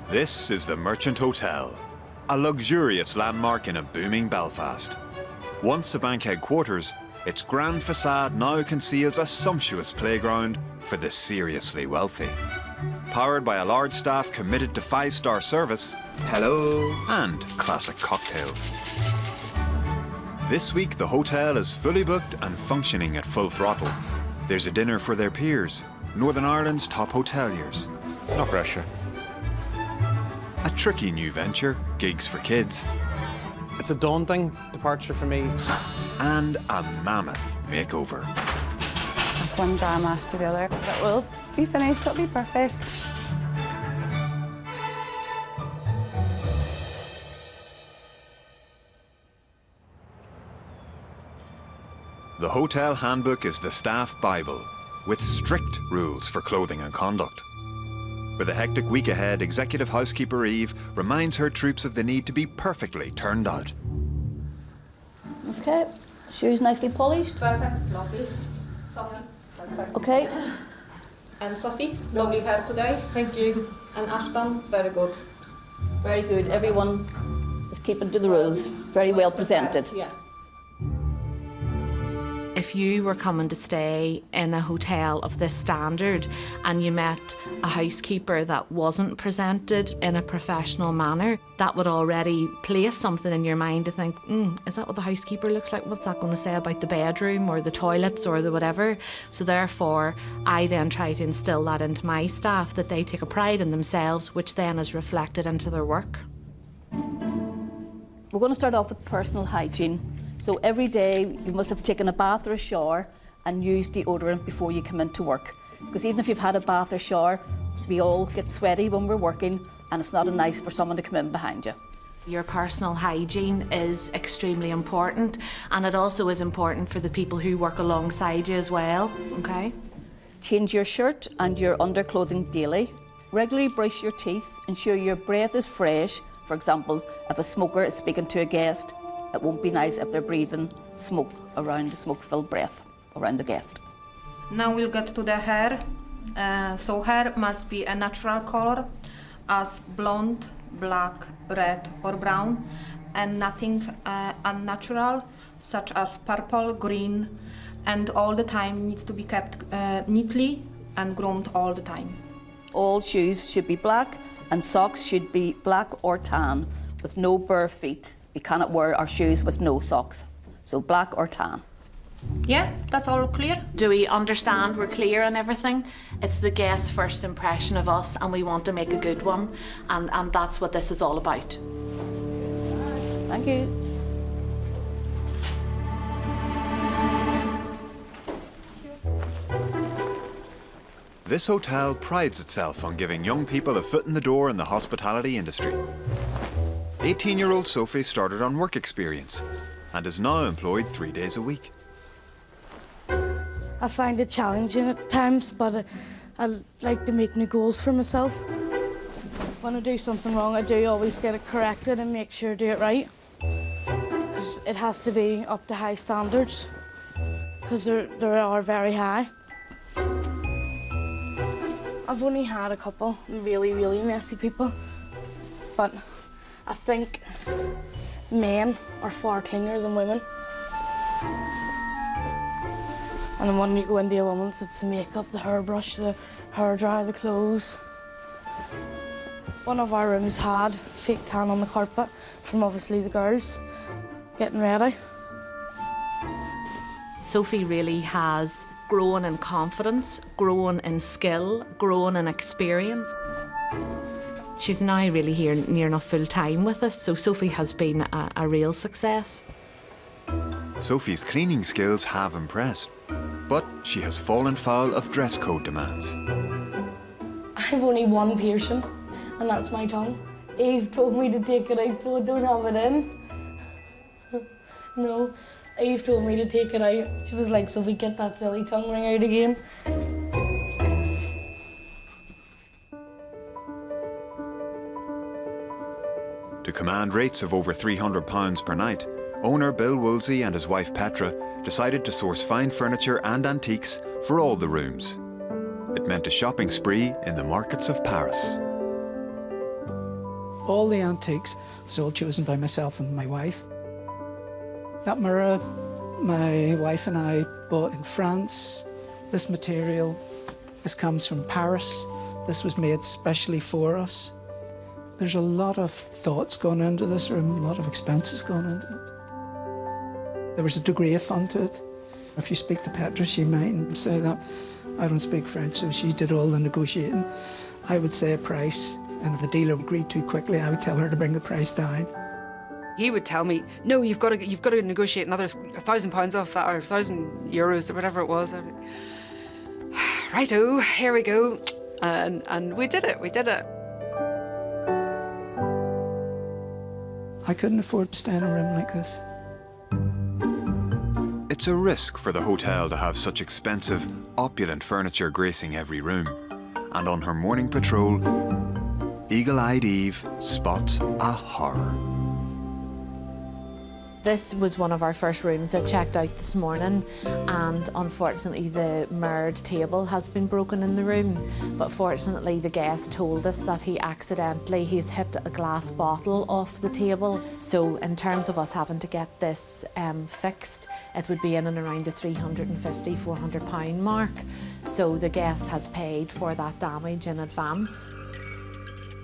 This is the Merchant Hotel, a luxurious landmark in a booming Belfast. Once a bank headquarters, its grand facade now conceals a sumptuous playground for the seriously wealthy. Powered by a large staff committed to 5-star service. Hello. And classic cocktails. This week, the hotel is fully booked and functioning at full throttle. There's a dinner for their peers, Northern Ireland's top hoteliers. No pressure. A tricky new venture, gigs for kids. It's a daunting departure for me. And a mammoth makeover. It's like one drama after the other. It will be finished, it'll be perfect. The hotel handbook is the staff Bible, with strict rules for clothing and conduct. With a hectic week ahead, Executive Housekeeper Eve reminds her troops of the need to be perfectly turned out. Okay, shoes nicely polished. Perfect, lovely. Sophie, perfect. Okay. And Sophie, lovely hair today. Thank you. And Ashton, very good. Very good. Everyone is keeping to the rules. Very well presented. Yeah. If you were coming to stay in a hotel of this standard and you met a housekeeper that wasn't presented in a professional manner, that would already place something in your mind to think, is that what the housekeeper looks like? What's that going to say about the bedroom or the toilets or the whatever? So therefore, I then try to instill that into my staff, that they take a pride in themselves, which then is reflected into their work. We're going to start off with personal hygiene. So every day you must have taken a bath or a shower and used deodorant before you come into work. Because even if you've had a bath or shower, we all get sweaty when we're working, and it's not nice for someone to come in behind you. Your personal hygiene is extremely important, and it also is important for the people who work alongside you as well, okay? Change your shirt and your underclothing daily. Regularly brush your teeth, ensure your breath is fresh. For example, if a smoker is speaking to a guest, it won't be nice if they're breathing smoke around the smoke-filled breath around the guest. Now we'll get to the hair. So hair must be a natural color, as blonde, black, red or brown, and nothing unnatural, such as purple, green, and all the time needs to be kept neatly and groomed all the time. All shoes should be black and socks should be black or tan with no bare feet. We cannot wear our shoes with no socks. So black or tan. Yeah, that's all clear. Do we understand we're clear on everything? It's the guest's first impression of us, and we want to make a good one, and that's what this is all about. Thank you. This hotel prides itself on giving young people a foot in the door in the hospitality industry. 18-year-old Sophie started on work experience and is now employed 3 days a week. I find it challenging at times, but I like to make new goals for myself. When I do something wrong, I do always get it corrected and make sure I do it right. It has to be up to high standards, because they are very high. I've only had a couple really, really messy people, but I think men are far cleaner than women. And when you go into a woman's, it's the makeup, the hairbrush, the hairdryer, the clothes. One of our rooms had fake tan on the carpet from obviously the girls getting ready. Sophie really has grown in confidence, grown in skill, grown in experience. She's now really here near enough full time with us, so Sophie has been a real success. Sophie's cleaning skills have impressed, but she has fallen foul of dress code demands. I have only one piercing, and that's my tongue. Eve told me to take it out so I don't have it in. No, Eve told me to take it out. She was like, Sophie, get that silly tongue ring out again. To command rates of over £300 per night, owner Bill Woolsey and his wife Petra decided to source fine furniture and antiques for all the rooms. It meant a shopping spree in the markets of Paris. All the antiques was all chosen by myself and my wife. That mirror, my wife and I bought in France. This material, this comes from Paris. This was made specially for us. There's a lot of thoughts going into this room, a lot of expenses going into it. There was a degree of fun to it. If you speak to Petra, she might say that. I don't speak French, so she did all the negotiating. I would say a price, and if the dealer agreed too quickly, I would tell her to bring the price down. He would tell me, no, you've got to negotiate another £1,000 off that, or €1,000 or whatever it was. I'd be, righto, here we go. And we did it. I couldn't afford to stay in a room like this. It's a risk for the hotel to have such expensive, opulent furniture gracing every room. And on her morning patrol, eagle-eyed Eve spots a horror. This was one of our first rooms that checked out this morning, and unfortunately the mirrored table has been broken in the room. But fortunately the guest told us that he's hit a glass bottle off the table. So in terms of us having to get this fixed, it would be in and around the £350, £400 mark. So the guest has paid for that damage in advance.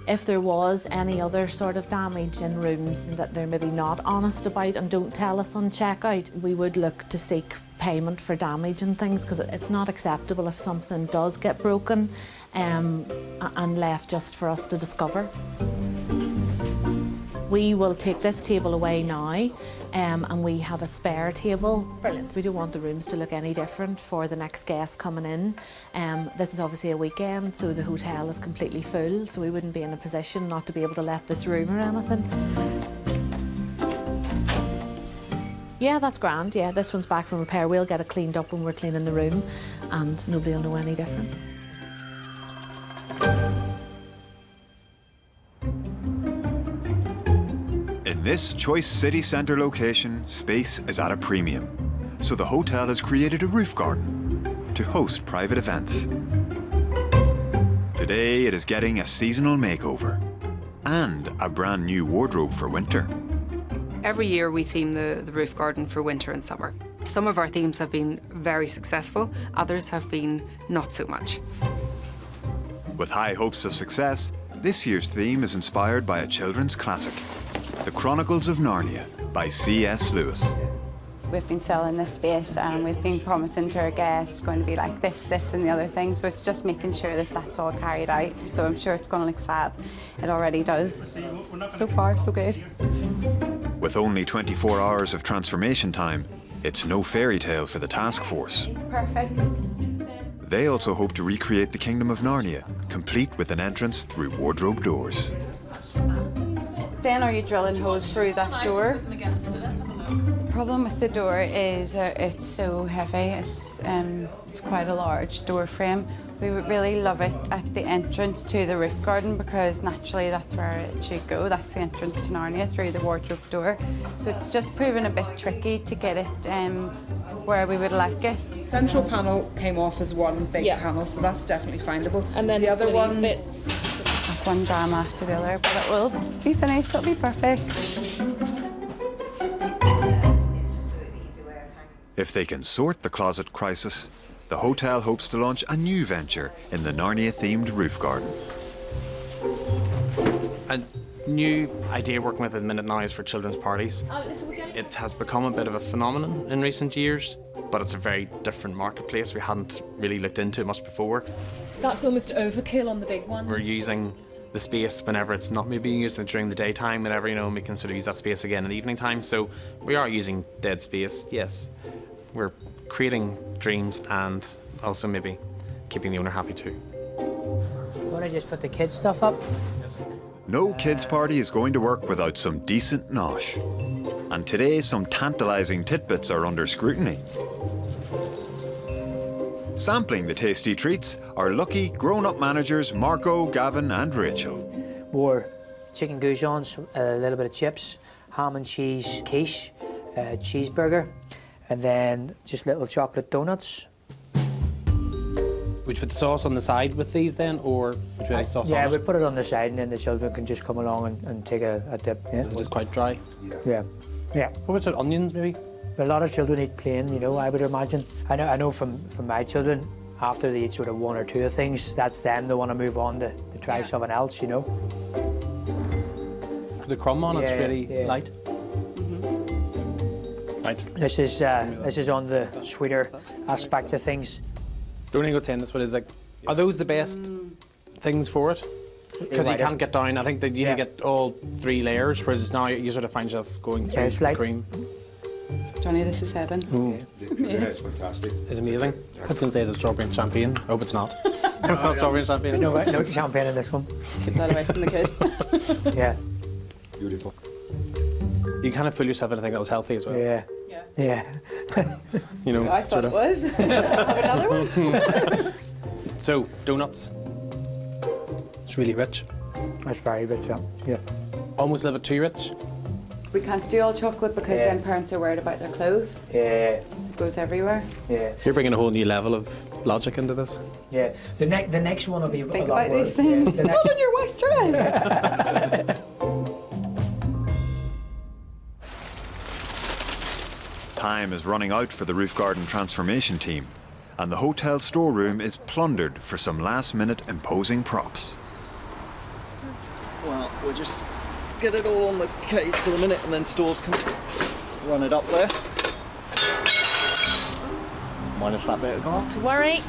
If there was any other sort of damage in rooms that they're maybe not honest about and don't tell us on checkout, we would look to seek payment for damage and things, because it's not acceptable if something does get broken and left just for us to discover. We will take this table away now, and we have a spare table. Brilliant. We don't want the rooms to look any different for the next guest coming in. This is obviously a weekend, so the hotel is completely full, so we wouldn't be in a position not to be able to let this room or anything. Yeah, that's grand. Yeah, this one's back from repair. We'll get it cleaned up when we're cleaning the room, and nobody will know any different. In this choice city centre location, space is at a premium. So the hotel has created a roof garden to host private events. Today it is getting a seasonal makeover and a brand new wardrobe for winter. Every year we theme the roof garden for winter and summer. Some of our themes have been very successful, others have been not so much. With high hopes of success, this year's theme is inspired by a children's classic, The Chronicles of Narnia by C.S. Lewis. We've been selling this space and we've been promising to our guests it's going to be like this, and the other thing, so it's just making sure that that's all carried out. So I'm sure it's going to look fab. It already does. So far, so good. With only 24 hours of transformation time, it's no fairy tale for the task force. Perfect. They also hope to recreate the Kingdom of Narnia, complete with an entrance through wardrobe doors. Then are you drilling holes through that door? The problem with the door is it's so heavy. It's quite a large door frame. We would really love it at the entrance to the roof garden, because naturally that's where it should go. That's the entrance to Narnia, through the wardrobe door. So it's just proven a bit tricky to get it where we would like it. Central panel came off as one big panel, so that's definitely findable. And then the other ones, It's like one drama after the other, but it will be finished. It'll be perfect. If they can sort the closet crisis, the hotel hopes to launch a new venture in the Narnia-themed roof garden. A new idea working with at the minute now is for children's parties. It has become a bit of a phenomenon in recent years, but it's a very different marketplace. We hadn't really looked into it much before. That's almost overkill on the big ones. We're using the space whenever it's not maybe used during the daytime, whenever, and we can sort of use that space again in the evening time. So we are using dead space, yes. We're creating dreams and also maybe keeping the owner happy too. Want to just put the kids' stuff up? No kids' party is going to work without some decent nosh. And today, some tantalising tidbits are under scrutiny. Sampling the tasty treats are lucky grown-up managers Marco, Gavin and Rachel. More chicken goujons, a little bit of chips, ham and cheese quiche, cheeseburger, and then just little chocolate donuts. Would you put the sauce on the side with these then, or would you put any sauce Yeah, on we it? put it on the side and then the children can just come along and take a dip. Yeah. It is quite dry. Yeah. Yeah. What about sort of onions, maybe? A lot of children eat plain, you know, I would imagine. I know from my children, after they eat sort of one or two things, that's them, they want to move on to try something else, you know. The crumb on it's really light. Right. This is on the sweeter aspect of things. The only thing I would say on this one is, like, are those the best things for it? Because you can't get down, I think that you need to get all 3 layers, whereas now you sort of find yourself going through it's like cream. Johnny, this is heaven. It's fantastic. It's amazing. I was going to say it's strawberry and champagne. I hope it's not. It's not strawberry and champagne. No champagne in this one. Keep that away from the kids. Yeah. Beautiful. You kind of fool yourself into thinking that was healthy as well. Yeah. Yeah. You know, I thought it was. Another one? So, donuts. It's really rich. That's very rich, yeah. Almost a little bit too rich. We can't do all chocolate because then parents are worried about their clothes. Yeah. It goes everywhere. Yeah. You're bringing a whole new level of logic into this. Yeah. The next one will be Think a lot about more, these things. Yeah, Not on your white dress. Time is running out for the roof garden transformation team, and the hotel storeroom is plundered for some last-minute imposing props. Well, we'll just get it all on the cage for the minute and then stores can run it up there. Minus that bit. Not to worry.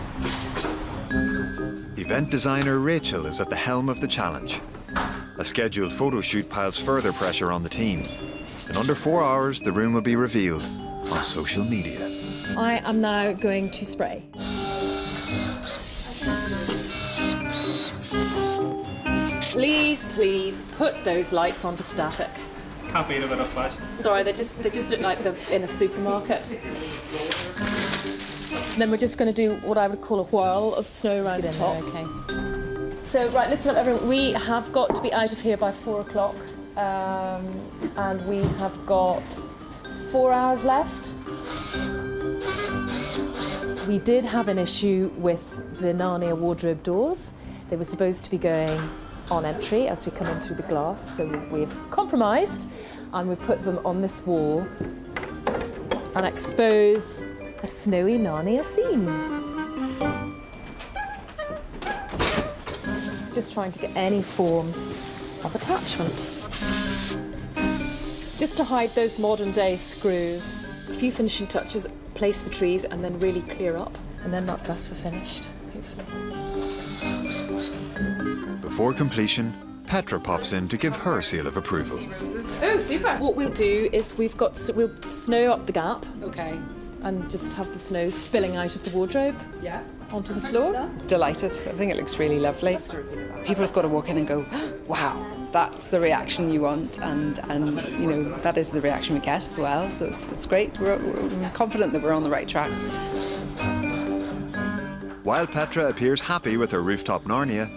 Event designer Rachel is at the helm of the challenge. A scheduled photo shoot piles further pressure on the team. In under 4 hours, the room will be revealed on social media. I am now going to spray. Please, please put those lights onto static. Can't beat a bit of flash. Sorry, they just look like they're in a supermarket. Then we're just going to do what I would call a whirl of snow around the top. Okay. So, right, listen up, everyone. We have got to be out of here by 4 o'clock, and we have got 4 hours left. We did have an issue with the Narnia wardrobe doors. They were supposed to be going on entry as we come in through the glass, so we've compromised and we put them on this wall and expose a snowy Narnia scene. It's just trying to get any form of attachment. Just to hide those modern day screws, a few finishing touches, place the trees and then really clear up, and then that's us for finished, hopefully. Before completion, Petra pops in to give her seal of approval. Oh, super! What we'll do is we'll snow up the gap. Okay. And just have the snow spilling out of the wardrobe onto the floor. Delighted. I think it looks really lovely. People have got to walk in and go, wow, that's the reaction you want, and you know, that is the reaction we get as well. So it's great. We're confident that we're on the right tracks. While Petra appears happy with her rooftop Narnia,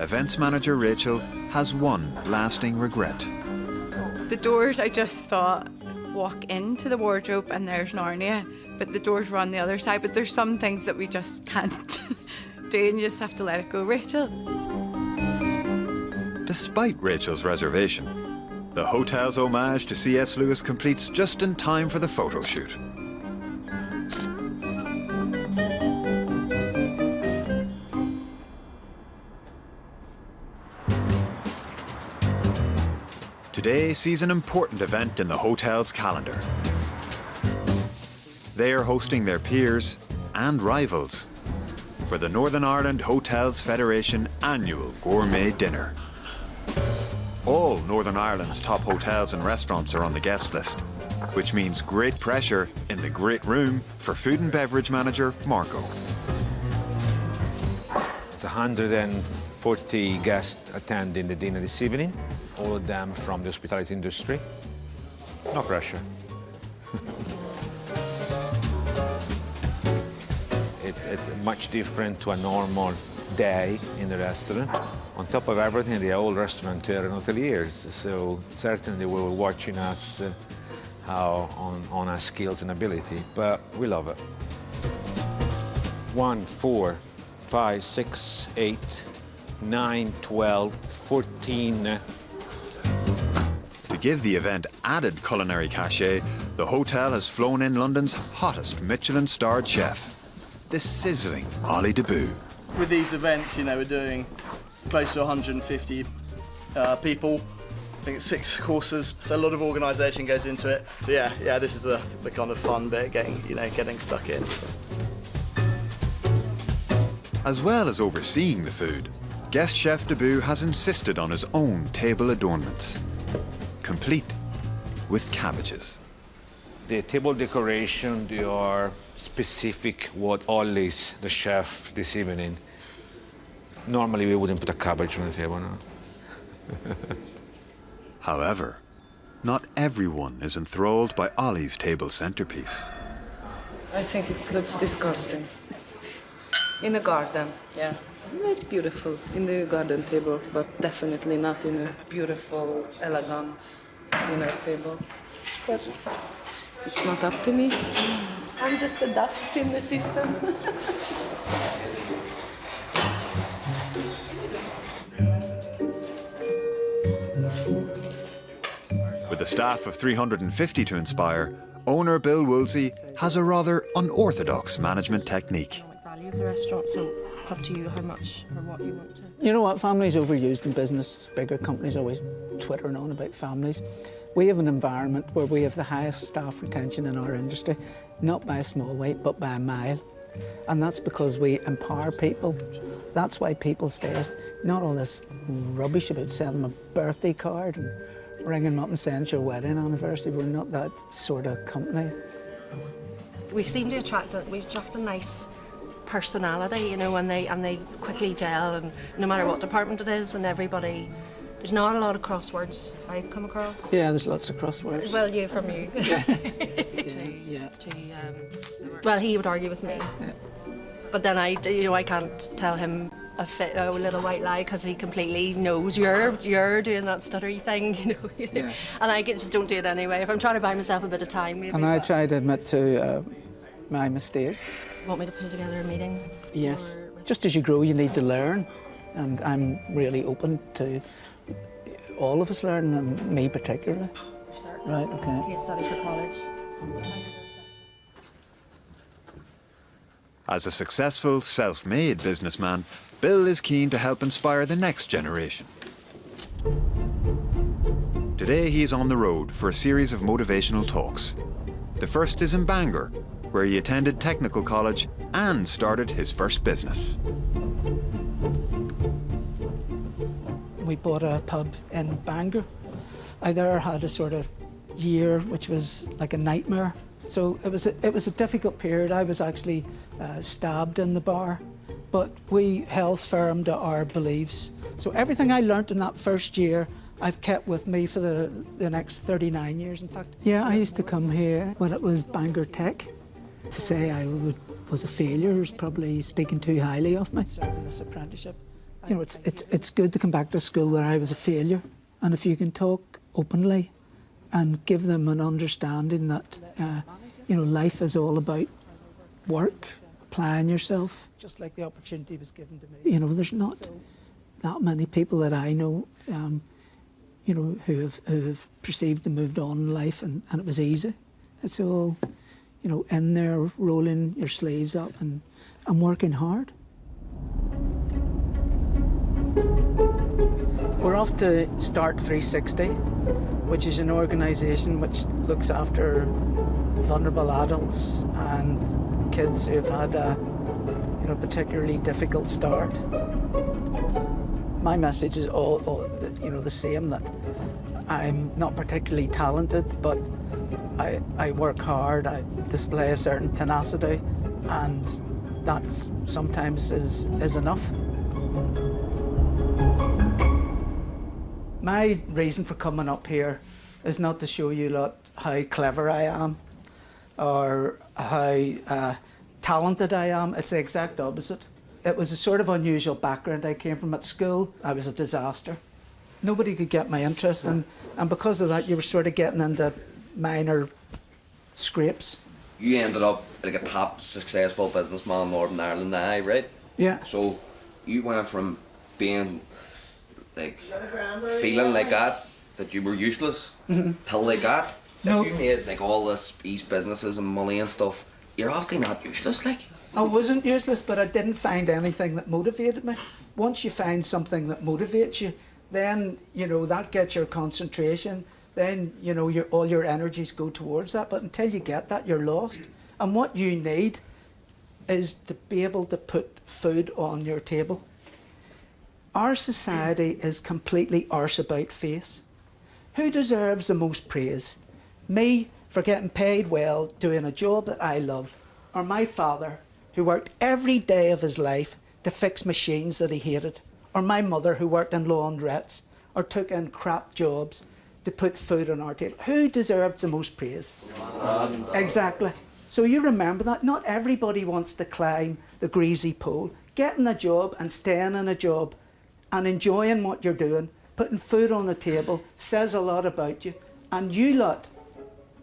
events manager Rachel has one lasting regret. The doors, I just thought, walk into the wardrobe and there's Narnia, but the doors were on the other side. But there's some things that we just can't do, and you just have to let it go, Rachel. Despite Rachel's reservation, the hotel's homage to C.S. Lewis completes just in time for the photo shoot. Today sees an important event in the hotel's calendar. They are hosting their peers and rivals for the Northern Ireland Hotels Federation annual gourmet dinner. All Northern Ireland's top hotels and restaurants are on the guest list, which means great pressure in the great room for food and beverage manager Marco. It's 140 guests attending the dinner this evening, all of them from the hospitality industry. No pressure. It's much different to a normal day in the restaurant. On top of everything, they are all restaurateurs and hoteliers, so certainly they were watching us on our skills and ability, but we love it. 1, 4, 5, 6, 8, 9, 12, 14. To give the event added culinary cachet, the hotel has flown in London's hottest Michelin-starred chef, the sizzling Ollie Deboo. With these events, you know, we're doing close to 150 people. I think it's 6 courses, so a lot of organisation goes into it. So yeah, this is the kind of fun bit, getting stuck in. So. As well as overseeing the food, guest chef Deboo has insisted on his own table adornments, complete with cabbages. The table decoration, they are specific what Ollie's the chef this evening. Normally we wouldn't put a cabbage on the table, no. However, not everyone is enthralled by Ollie's table centerpiece. I think it looks disgusting. In the garden, yeah. It's beautiful in the garden table, but definitely not in a beautiful, elegant dinner table. But it's not up to me. I'm just a dust in the system. With a staff of 350 to inspire, owner Bill Woolsey has a rather unorthodox management technique. Value of the restaurant, so it's up to you how much or what you want to. You know what? Family's overused in business. Bigger companies always twittering on about families. We have an environment where we have the highest staff retention in our industry, not by a small way, but by a mile. And that's because we empower people. That's why people stay. Not all this rubbish about sending them a birthday card and ringing them up and saying it's your wedding anniversary. We're not that sort of company. We seem to attract a nice personality, you know, and they quickly gel, and no matter what department it is, and everybody. There's not a lot of crosswords I've come across. Yeah, there's lots of crosswords. Well, from you. Well, he would argue with me, but then I can't tell him a little white lie because he completely knows you're doing that stuttery thing, you know. Yeah. And I just don't do it anyway. If I'm trying to buy myself a bit of time, maybe. And I try to admit to my mistakes. Want me to put together a meeting? Yes. Just as you grow, you need to learn, and I'm really open to all of us learning, and me particularly. Right, okay. Case study for college. As a successful, self-made businessman, Bill is keen to help inspire the next generation. Today he is on the road for a series of motivational talks. The first is in Bangor, where he attended technical college and started his first business. We bought a pub in Bangor. I there had a sort of year which was like a nightmare. So it was a difficult period. I was actually stabbed in the bar, but we held firm to our beliefs. So everything I learnt in that first year, I've kept with me for the next 39 years, in fact. Yeah, I used to come here when it was Bangor Tech. To say I was a failure is probably speaking too highly of me. Serving this apprenticeship. You know, it's good to come back to school where I was a failure, and if you can talk openly and give them an understanding that life is all about work, applying yourself, just like the opportunity was given to me. You know, there's not that many people that I know, who have perceived and moved on in life, and it was easy. It's all, in there, rolling your sleeves up and working hard. We're off to Start 360, which is an organisation which looks after vulnerable adults and kids who've had a particularly difficult start. My message is all the same, that I'm not particularly talented, but I work hard, I display a certain tenacity, and that sometimes is enough. My reason for coming up here is not to show you lot how clever I am or how talented I am. It's the exact opposite. It was a sort of unusual background I came from. At school, I was a disaster. Nobody could get my interest, and because of that, you were sort of getting into minor scrapes. You ended up like a top successful businessman in Northern Ireland now, right? Yeah. So you went from being like feeling like that you were useless till like that. No. If you made like all these businesses and money and stuff, you're obviously not useless. Like I wasn't useless, but I didn't find anything that motivated me. Once you find something that motivates you, then you know that gets your concentration. Then you know all your energies go towards that. But until you get that, you're lost. And what you need is to be able to put food on your table. Our society is completely arse about face. Who deserves the most praise? Me for getting paid well, doing a job that I love, or my father who worked every day of his life to fix machines that he hated, or my mother who worked in laundrettes or took in crap jobs to put food on our table? Who deserves the most praise? Exactly. So you remember that. Not everybody wants to climb the greasy pole. Getting a job and staying in a job and enjoying what you're doing, putting food on the table, says a lot about you. And you lot,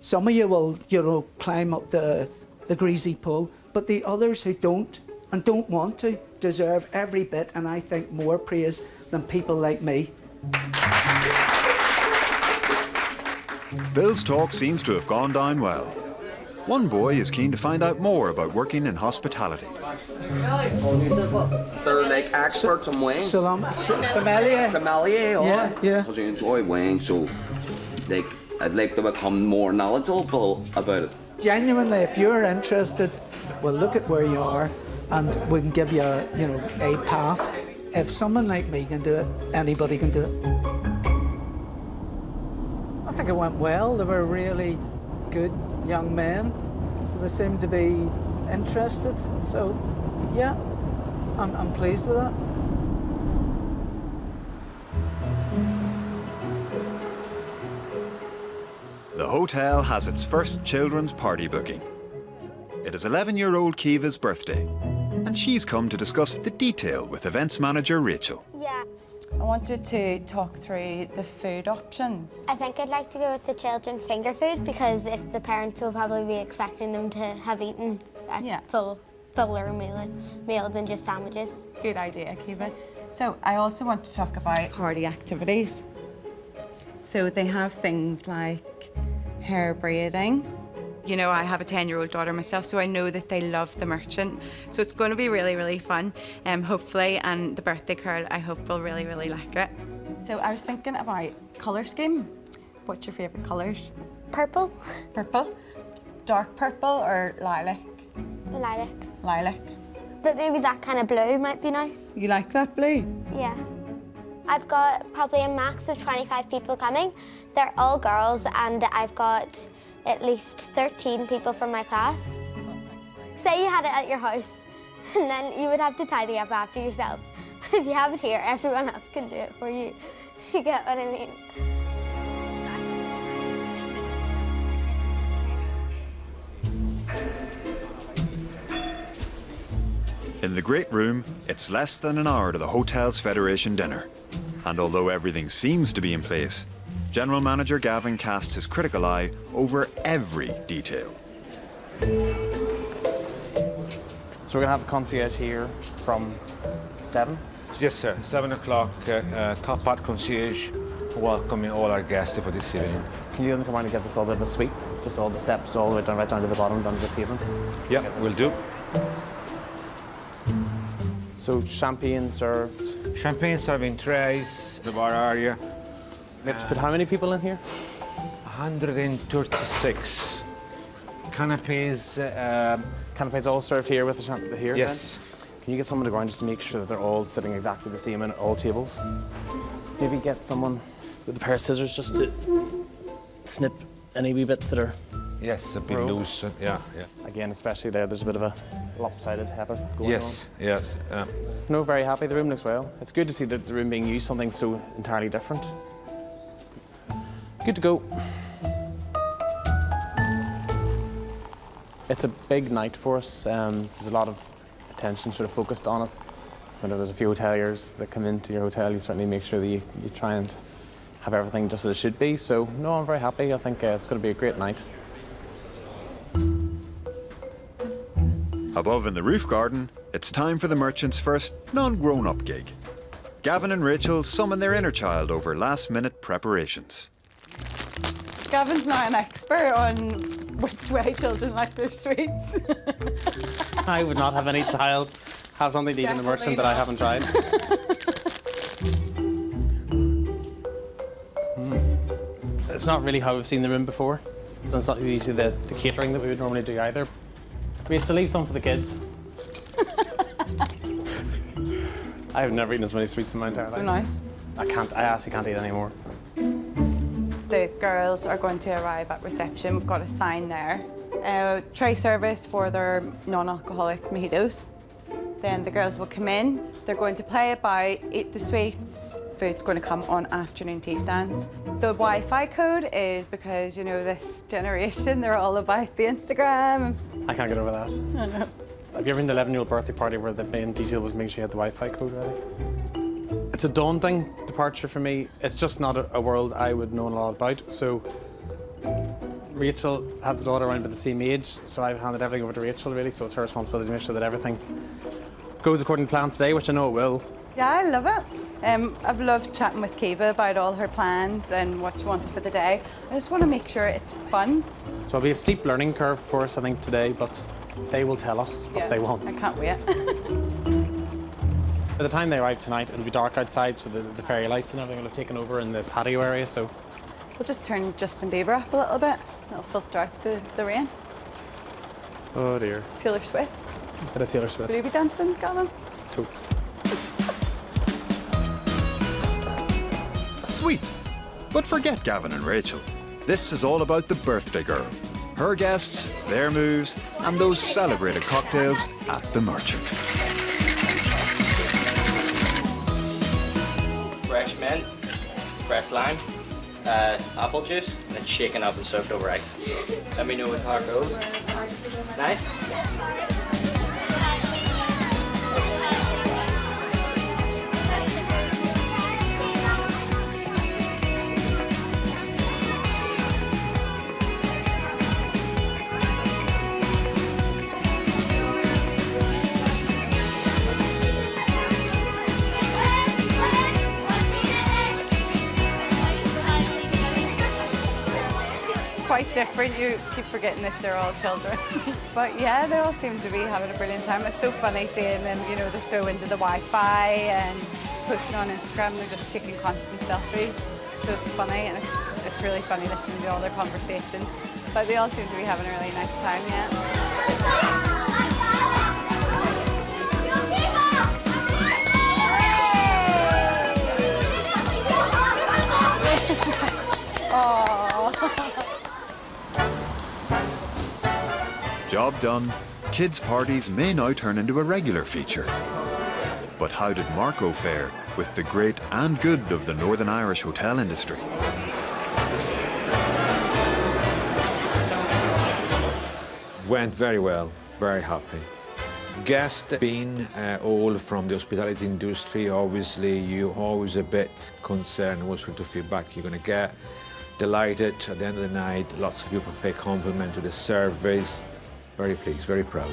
some of you will, you know, climb up the greasy pole, but the others who don't and don't want to deserve every bit, and I think more praise than people like me. Bill's talk seems to have gone down well. One boy is keen to find out more about working in hospitality. they're like experts in wine. Sommelier. Sommelier, oh. Yeah, yeah. Because you enjoy wine, so like I'd like to become more knowledgeable about it. Genuinely, if you're interested, well, look at where you are, and we can give you, a path. If someone like me can do it, anybody can do it. I think it went well. They were really good young men, so they seemed to be interested. So, yeah, I'm pleased with that. The hotel has its first children's party booking. It is 11-year-old Kiva's birthday, and she's come to discuss the detail with events manager Rachel. Yeah. I wanted to talk through the food options. I think I'd like to go with the children's finger food, because if the parents will probably be expecting them to have eaten a fuller meal than just sandwiches. Good idea, Kiva. So I also want to talk about party activities. So they have things like hair braiding. You know, I have a 10-year-old daughter myself, so I know that they love the merchant. So it's going to be really, really fun, hopefully, and the birthday girl, I hope, will really, really like it. So I was thinking about colour scheme. What's your favourite colours? Purple. Purple? Dark purple or lilac? Lilac. Lilac. But maybe that kind of blue might be nice. You like that blue? Yeah. I've got probably a max of 25 people coming. They're all girls, and I've got at least 13 people from my class. Say you had it at your house, and then you would have to tidy up after yourself. But if you have it here, everyone else can do it for you. If you get what I mean. In the great room, it's less than an hour to the hotel's Federation dinner. And although everything seems to be in place, General Manager Gavin casts his critical eye over every detail. So we're going to have a concierge here from 7? Yes, sir. 7 o'clock, top hat concierge welcoming all our guests for this evening. Can you come around and get this all bit of a sweep? Just all the steps all the way down, right down to the bottom, down to the pavement? Yeah, we'll do. So champagne served? Champagne serving trays, the bar area. We have to put how many people in here? 136. Canapes. Canapes all served here with the here? Yes. Then? Can you get someone to go around just to make sure that they're all sitting exactly the same in all tables? Maybe get someone with a pair of scissors just to snip any wee bits that are... Yes, a bit loose. Yeah. Again, especially there's a bit of a lopsided heather going on. Yes. No, very happy. The room looks well. It's good to see that the room being used something so entirely different. Good to go. It's a big night for us. There's a lot of attention sort of focused on us. When there's a few hoteliers that come into your hotel, you certainly make sure that you try and have everything just as it should be. So, no, I'm very happy. I think it's going to be a great night. A Above in the roof garden, it's time for the merchant's first non-grown-up gig. Gavin and Rachel summon their inner child over last-minute preparations. Gavin's now an expert on which way children like their sweets. I would not have any child have something to eat in the merchant that I haven't tried. It's not really how we've seen the room before. And it's not usually the catering that we would normally do either. We have to leave some for the kids. I have never eaten as many sweets in my entire life. So nice. I actually can't eat any more. The girls are going to arrive at reception. We've got a sign there. Tray service for their non-alcoholic mojitos. Then the girls will come in. They're going to play about, eat the sweets. Food's going to come on afternoon tea stands. The Wi-Fi code is because, you know, this generation, they're all about the Instagram. I can't get over that. I know. Have you ever been to the 11-year-old birthday party where the main detail was making sure you had the Wi-Fi code ready? It's a daunting departure for me. It's just not a world I would know a lot about. So Rachel has a daughter around about the same age, so I've handed everything over to Rachel, really, so it's her responsibility to make sure that everything goes according to plan today, which I know it will. Yeah, I love it. I've loved chatting with Kiva about all her plans and what she wants for the day. I just want to make sure it's fun. So it'll be a steep learning curve for us, I think, today, but they will tell us what they want. I can't wait. By the time they arrive tonight, it'll be dark outside, so the fairy lights and everything will have taken over in the patio area, so... We'll just turn Justin Bieber up a little bit. It'll filter out the rain. Oh dear. Taylor Swift. Bit of Taylor Swift. Will you be dancing, Gavin? Totes. Sweet. But forget Gavin and Rachel. This is all about the birthday girl. Her guests, their moves, and those celebrated cocktails at the Merchant. Fresh mint, fresh lime, apple juice, and it's shaken up and soaked over ice. Let me know what how it goes. Nice? Quite different. You keep forgetting that they're all children. But yeah, they all seem to be having a brilliant time. It's so funny seeing them, you know, they're so into the Wi-Fi and posting on Instagram. They're just taking constant selfies. So it's funny, and it's really funny listening to all their conversations. But they all seem to be having a really nice time, yeah. Job done. Kids' parties may now turn into a regular feature. But how did Marco fare with the great and good of the Northern Irish hotel industry? Went very well, very happy. Guests being all from the hospitality industry, obviously you're always a bit concerned what sort of feedback you're going to get. Delighted at the end of the night, lots of people pay compliment to the service. Very pleased, very proud.